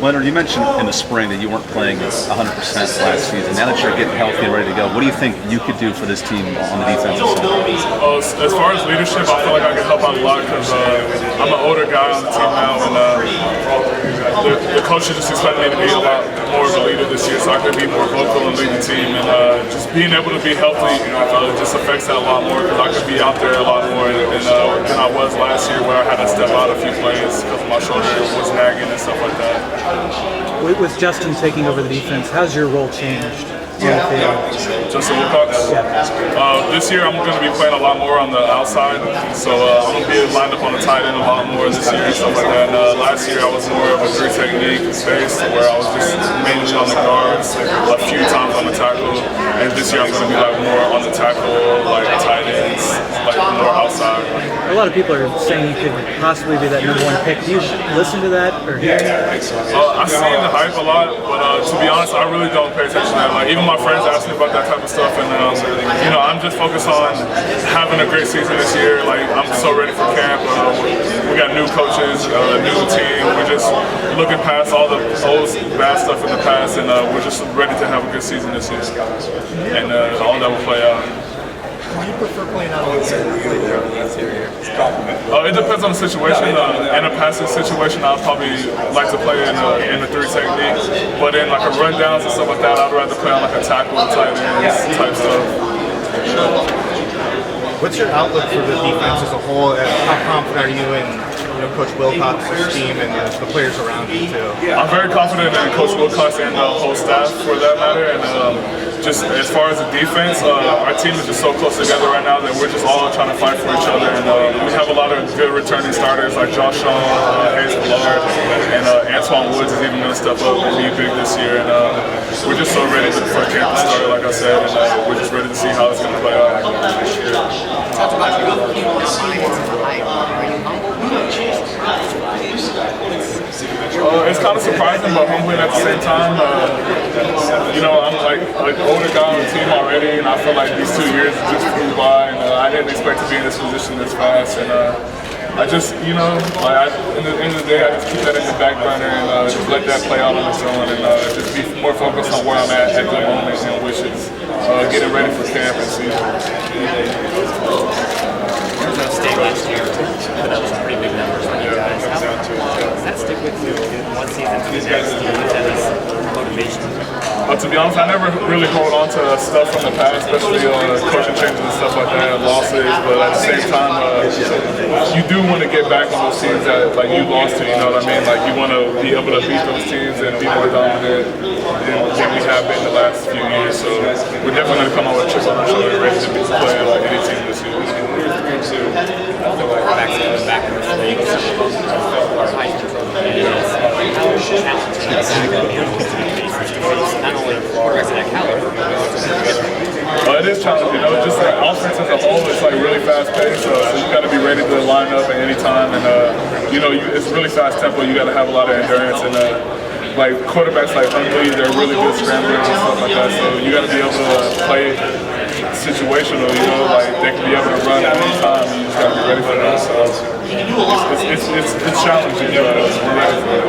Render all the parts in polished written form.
Leonard, you mentioned in the spring that you weren't playing 100% last season. Now that you're getting healthy and ready to go, what do you think you could do for this team on the defensive side? As far as leadership, I feel like I can help out a lot because I'm an older guy on the team now, and the coaches just expect me to be a lot more of a leader this year, so I could be more vocal and lead the team. And just being able to be healthy just affects that a lot more because I could be out there a lot more than I was last year, where I had to step out a few plays because my shoulder was nagging and stuff like that. With Justin taking over the defense, how's your role changed? Justin Wilcox? This year I'm going to be playing a lot more on the outside, so I'm going to be lined up on the tight end a lot more this year and stuff like that. And, last year I was more of a three technique based, where I was just mainly on the guards, a few times on the tackle, and this year I'm going to be more on the tackle, tight ends, more outside. A lot of people are saying you could possibly be that #1 pick. Do you listen to that or hear it? I see the hype a lot, but to be honest, I really don't pay attention to that. Even my friends ask me about that type of stuff, and I'm just focused on having a great season this year. I'm so ready for camp. We got new coaches, a new team. We're just looking past all the old bad stuff in the past, and we're just ready to have a good season this year. And all that will play out. Do you prefer playing out on the interior? It depends on the situation. In a passive situation, I'd probably like to play in the three technique. But in a rundowns and stuff like that, I'd rather play on a tackle, tight ends type stuff. What's your outlook for the defense as a whole? How confident are you in Coach Wilcox's team and the players around you too? I'm very confident in Coach Wilcox and the whole staff, for that matter. And just as far as the defense, our team is just so close together right now that we're just all trying to fight for each other. And we have a lot of good returning starters like Josh Shaw, Hayes Millard, and Antoine Woods is even going to step up and be big this year. And we're just so ready for camp to start, like I said, and we're just ready to see how it's going to play out. It's kind of surprising but humbling at the same time. I'm like an older guy on the team already, and I feel like these 2 years just flew by, and I didn't expect to be in this position this fast. And I just, in the end of the day, I just keep that in the back burner and just let that play out on its own, and just be more focused on where I'm at the moment, which is getting ready for camp and season. Arizona State last year put up some pretty big numbers on you guys. How does that stick with you in one season to the next? Do you use that as motivation? To be honest, I never really hold on to stuff from the past, especially coaching changes and stuff like that, losses. But at the same time, you do want to get back on those teams that you lost to. You know what I mean? You want to be able to beat those teams and be more dominant than we have been the last few years. So we're definitely going to come out with a chip on our shoulder, ready to play any team this year. Quarterbacks coming back in this league, some of them are high control. How challenging is that going to be on a weekly basis to face not only quarterbacks of that caliber, but also it is challenging, just the offense as a whole is really fast paced, so you got to be ready to line up at any time, and it's really fast tempo. You got to have a lot of endurance, and quarterbacks like Huntley, they're really good scramblers and stuff like that. So you got to be able to play situational. They can be able to run at any time, and you just got to be ready for that. So it's challenging. We're ready for it.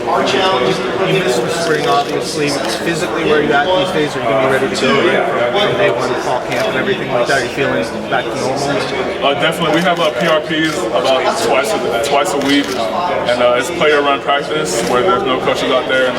You missed the spring, obviously. Physically, where are you at these days? Are you going to be ready to go from day one to fall camp and everything like that? Are you feeling back to normal? Definitely. We have PRPs about twice a week, and it's player-run practice where there's no coaches out there. And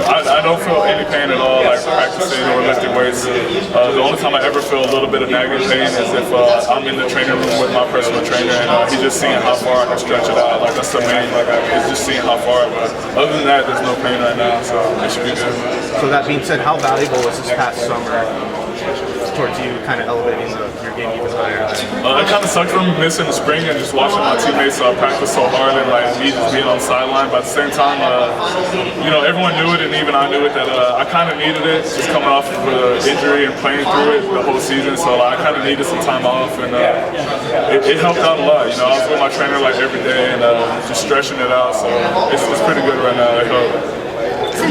I don't feel any pain at all, practicing or lifting weights. The only time I ever feel a little bit of nagging pain is if I'm in the training room with my personal trainer, and he's just seeing how far I can stretch it out. That's the main. He's just seeing how far. But other than that, there's no pain right now, so it should be good. So that being said, how valuable was this past summer towards you kind of elevating your game even higher? It kind of sucked from missing the spring and just watching my teammates practice so hard and me just being on the sideline. But at the same time, everyone knew it, and even I knew it, that I kind of needed it, just coming off of an injury and playing through it the whole season. So I kind of needed some time off, and it helped out a lot. I was with my trainer every day and just stretching it out. So it's pretty good right now. I hope.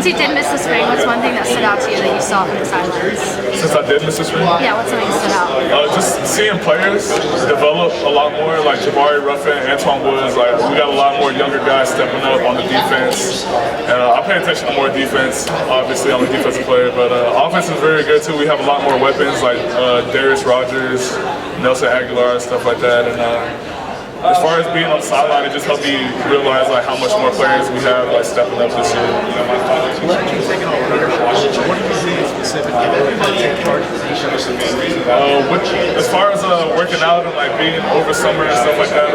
Since you did miss the spring, what's one thing that stood out to you that you saw from the sidelines? Since I did miss the spring? Yeah, what's something that stood out? Just seeing players develop a lot more, like Jabari Ruffin, Antoine Woods. Like we got a lot more younger guys stepping up on the defense. And I pay attention to more defense, obviously I'm a defensive player, but offense is very good too. We have a lot more weapons like Darius Rogers, Nelson Aguilar, stuff like that. And as far as being on the sideline, it just helped me realize like how much more players we have like stepping up this year. What did you take on leadership? What did you do specifically to take charge of the defense? As far as working out and like being over summer and stuff like that,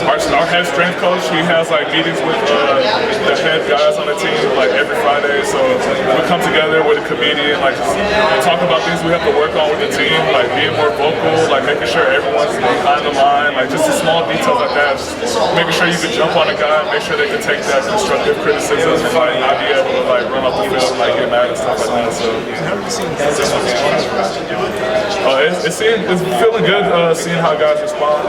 our head strength coach, he has like meetings with the head guys on the team like every Friday. So we come together with a committee and like talk about things we have to work on with the team, like being more vocal, like making sure everyone's behind the line, like just the small details like that. Making sure you can jump on a guy, make sure they can take that constructive criticism and like not be able to like run off the field and like get mad and stuff like that. So it's feeling good seeing how guys respond.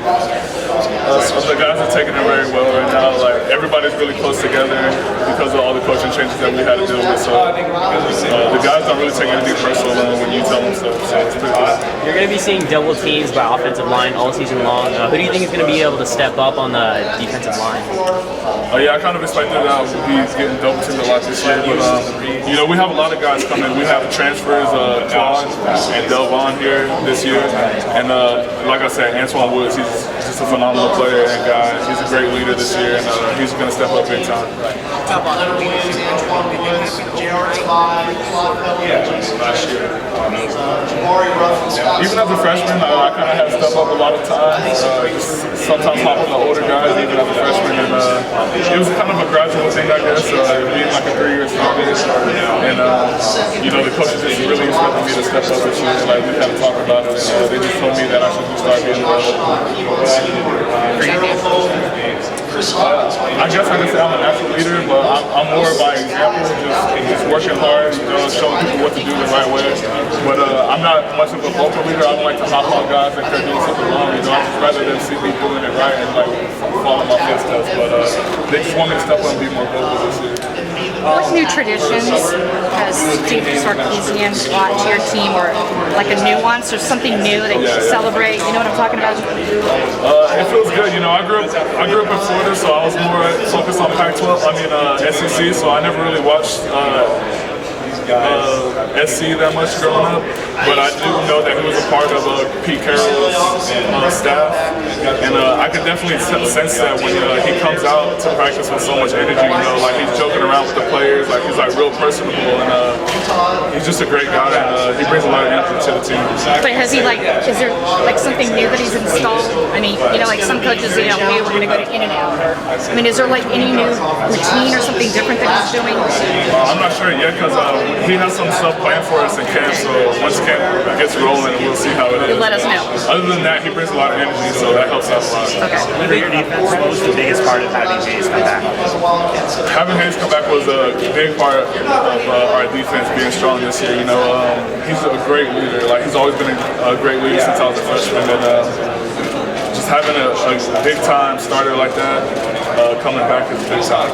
The guys are taking it very well right now. Like everybody's really close together because of all the coaching changes that we had to deal with. So the guys don't really take anything personal when you tell them stuff. So it's pretty good. You're going to be seeing double teams by offensive line all season long. Who do you think is going to be able to step up on the defensive line? Yeah, I kind of expected that he's getting double teamed a lot this year, but you know, we have a lot of guys coming. We have transfers, Claude and Delvon here this year, and like I said, Antoine Woods, he's just a phenomenal player and guy. He's a great leader this year, and he's going to step up big time. Last year. Even as a freshman, I kind of had to step up a lot of times. Sometimes hop on the older guys, even as a freshman, and it was kind of a gradual thing, I guess. Being like a 3-year starter, and you know, the coaches just really expected me to step up this year. Like we had to talk about it, and they just told me that I should start being I guess I can say I'm a natural leader, but I'm more by example, just working hard, you know, showing people what to do the right way. But I'm not much of a vocal leader. I don't like to hop on guys and they're doing something wrong, you know. I'd just rather than see me doing it right and like follow my footsteps. But they just want me to step up and be more vocal this year. What new traditions has Steve Sarkisian brought to your team, or like a nuance or something new that you celebrate? You know what I'm talking about? It feels good. You know, I grew up in Florida, so I was more focused on Pac-12. SEC. So I never really watched SC that much growing up, but I do know that he was a part of Pete Carroll's staff, and I could definitely sense that when he comes out to practice with so much energy, you know, like he's joking around with the players, like he's like real personable, and he's just a great guy, and he brings a lot of energy to the team. But has he is there like something new that he's installed? I mean, you know, like some coaches, you know, hey, we're going to go to in and out. I mean, is there like any new routine or something different that he's doing? I'm not sure yet because he has some stuff planned for us in camp, so once camp gets rolling, we'll see how it is. Let us know. Other than that, he brings a lot of energy, so that helps us a lot. Okay. For your defense, what was the biggest part of having Hayes come back? Having Hayes come back was a big part of our defense being strong this year. You know, he's a great leader. Like he's always been a great leader since I was a freshman, and just having a big time starter like that coming back is a big time.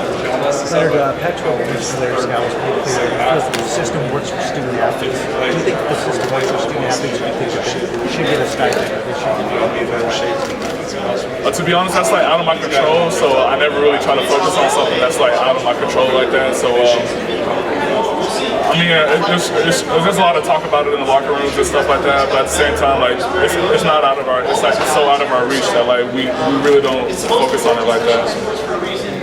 Leonard, Pac-12 Media scouts pretty clear because the system works for student athletes. Do you think the system works for student athletes, or do you think they should get a stipend? They should be in better shape? To be honest, that's like out of my control, so I never really try to focus on something that's like out of my control like that. So I mean, there's a lot of talk about it in the locker rooms and stuff like that, but at the same time, like it's not out of our, it's like it's so out of our reach that like we really don't focus on it like that.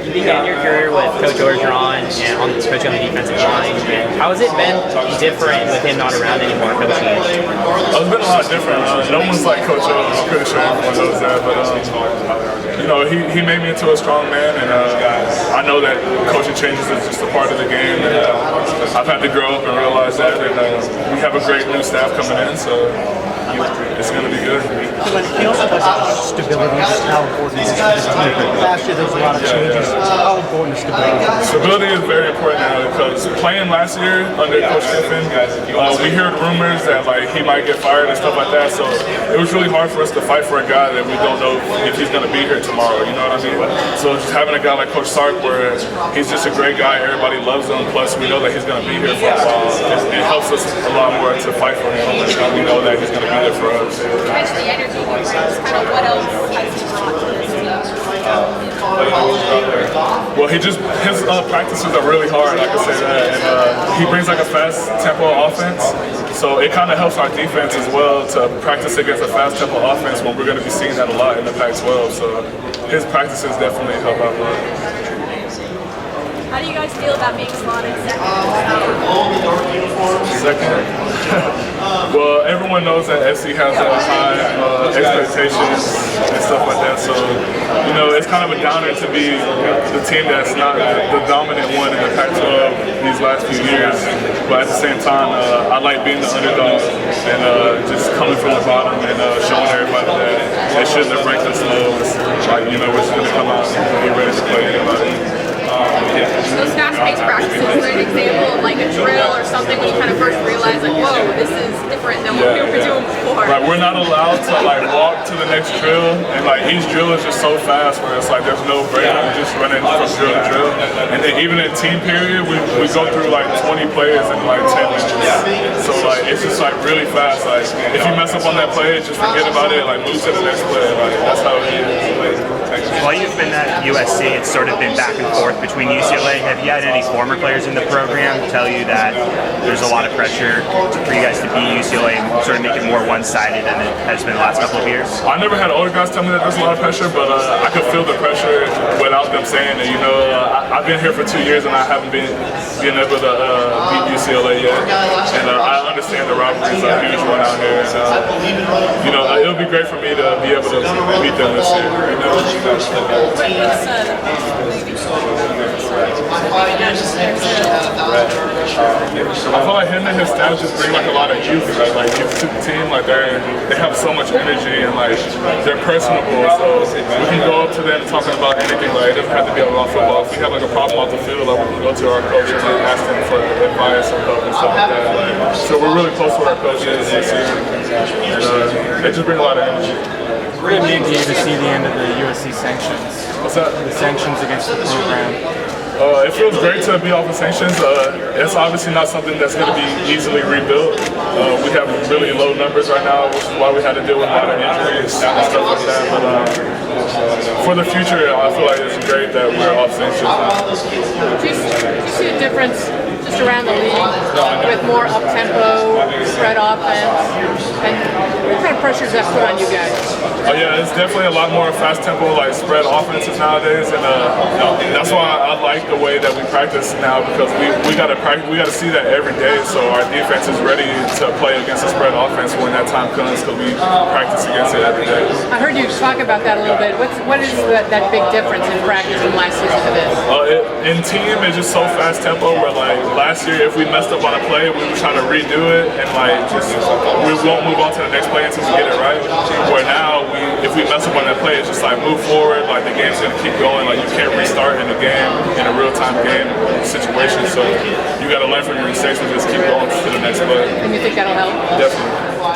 You began your career with Coach Orgeron and coaching on the defensive line. How has it been different with him not around anymore coaching? It's been a lot different. No one's like Coach O. I'm pretty sure everyone knows that, but you know, he made me into a strong man, and I know that coaching changes is just a part of the game, and I've had to grow up and realize that, and we have a great new staff coming in, so it's going to be good. He also talks about stability, just how important it is for this team. Last year there was a lot of changes. How important is stability? Stability is very important now because playing last year under Coach Kiffin, we heard rumors that like he might get fired and stuff like that. So it was really hard for us to fight for a guy that we don't know if he's going to be here tomorrow. You know what I mean? So just having a guy like Coach Sark, where he's just a great guy, everybody loves him. Plus we know that he's going to be here for a while. It helps us a lot more to fight for him. We know that he's going to be there for us. You mentioned the energy he brings. Kind of what else has he brought to this team? Well, his practices are really hard, I can say that, and he brings like a fast tempo offense, so it kind of helps our defense as well to practice against a fast tempo offense when we're going to be seeing that a lot in the Pac-12. So his practices definitely help out a lot. How do you guys feel about being slotted second? Second? Well, everyone knows that SC has high expectations and stuff like that, so you know it's kind of a downer to be the team that's not the dominant one in the Pac-12 these last few years. But at the same time, I like being the underdog and just coming from the bottom and showing everybody that they shouldn't have ranked us low. Like, you know, we're just going to come out and be ready to play anybody. Those fast-paced practices are an example of like a drill or something when you kind of first realize like, whoa, this is different than what we were doing before. Right, we're not allowed to like walk to the next drill, and like each drill is just so fast where it's like there's no break. We're just running from drill to drill. And then even in team period, we go through like 20 players in like 10 minutes. So like it's just like really fast. Like if you mess up on that play, just forget about it. Like move to the next play. Like that's how it is. While you've been at USC, it's sort of been back and forth between UCLA. Have you had any former players in the program tell you that there's a lot of pressure for you guys to beat UCLA and sort of make it more one-sided than it has been the last couple of years? I never had older guys tell me that there's a lot of pressure, but I could feel the pressure without them saying it. You know, I've been here for 2 years and I haven't been able to beat UCLA yet, and I understand the rivalries are a huge one out here. And, you know, it'll be great for me to be able to beat them this year. You know? I feel like him and his staff just bring like a lot of youth to the team. Like they have so much energy and like they're personable. So we can go up to them talking about anything. Like it doesn't have to be about football. If we have like a problem off the field, like we can go to our coach and like, ask them for advice or help and stuff like that. Like, so we're really close with our coaches this year, and they just bring a lot of energy. What did it mean to you to see the end of the USC sanctions? What's that? The sanctions against the program. It feels great to be off of sanctions. It's obviously not something that's going to be easily rebuilt. We have really low numbers right now, which is why we had to deal with a lot of injuries and stuff like that. But for the future, I feel like it's great that we're off sanctions now. Do you see a difference just around the league with more up-tempo, spread offense? And what kind of pressure does that put on you guys? Oh yeah, it's definitely a lot more fast-tempo, like spread offenses nowadays, and that's why I like the way that we practice now, because we got to see that every day, so our defense is ready to play against a spread offense when that time comes, because we practice against it every day. I heard you talk about that a little bit. What is that big difference in practice from last season to this? In team, it's just so fast-tempo, where like last year, if we messed up on a play, we would try to redo it, and like we won't move on to the next play until we get it right. Where now, if we mess up on that play, it's just like move forward, like the game's gonna keep going, like you can't restart in the game, in a real-time game situation, so you gotta learn from your mistakes and just keep going to the next play. And you think that'll help? Definitely.